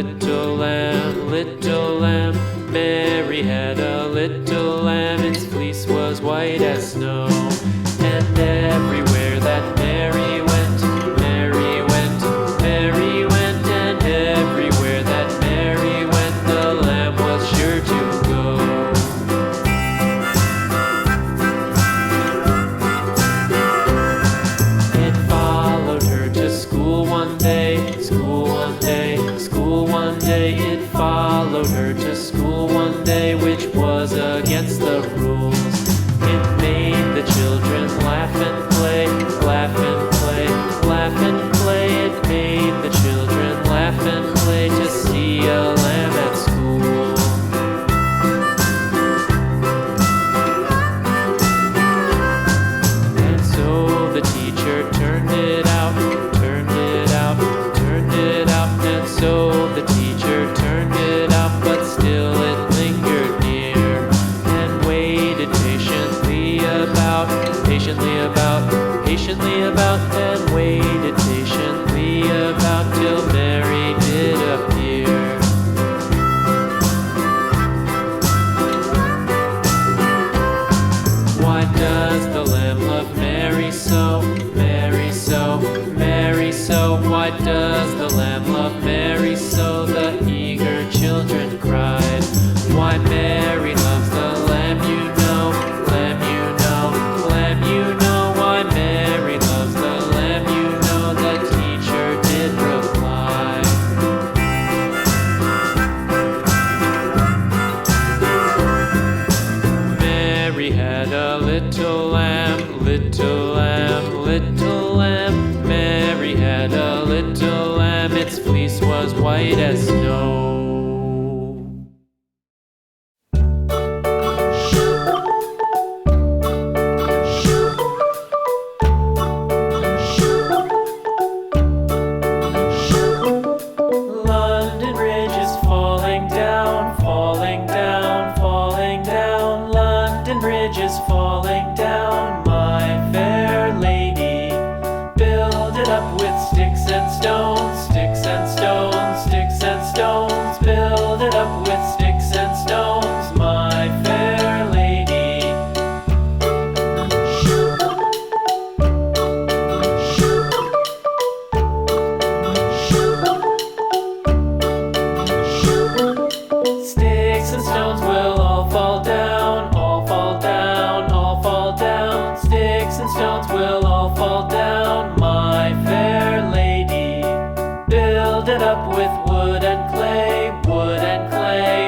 little lamb, little lamb. Mary had a little lamb, its fleece was white as snow. And everywhere that Mary went, Mary went, Mary went. And everywhere that Mary went, the lamb was sure to go. It followed her to school one day, school one day, school one day. It followed her to school one day, which was against the rules. It made the children laugh and play, laugh and play, laugh and play. It made the children laugh and play to see a lamb at school. And so the teacher turned it out, turned it out, turned it out. And so the teacher turned it out, but still it lingered near and waited patiently about, patiently about, patiently about, and waited patiently about till Mary did appear. Why does the lamb love Mary so, Mary so, Mary so? Why does the lamb love Mary so? The eager children cried. Why Mary loves the lamb, you know, lamb, you know, lamb, you know. Why Mary loves the lamb, you know, the teacher did reply. Mary had a little lamb, little lamb, little lamb. Mary had a little lamb, its fleece was white as snow. London Bridge is falling down, falling down, falling down. London Bridge is falling down, my fair lady. Build it up with sticks and stones, sticks and stones, sticks and stones. Build it up with sticks and stones, my fair lady. Sticks and stones will all fall down, all fall down, all fall down. Sticks and stones will all fall down, my fair lady. Build it up with wood and clay, wood and clay,